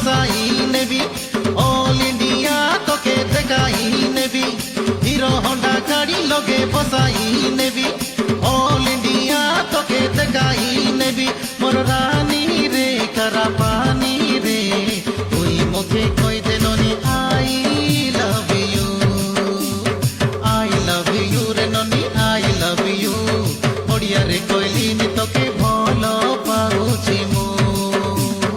বসাই নেবি all India তোকে দেখাই নেবি হিরো হোন্ডা গাড়ি লগে বসাই নেবি অল ইন্ডিয়া তোকে দেখাই নেবি মোর রানী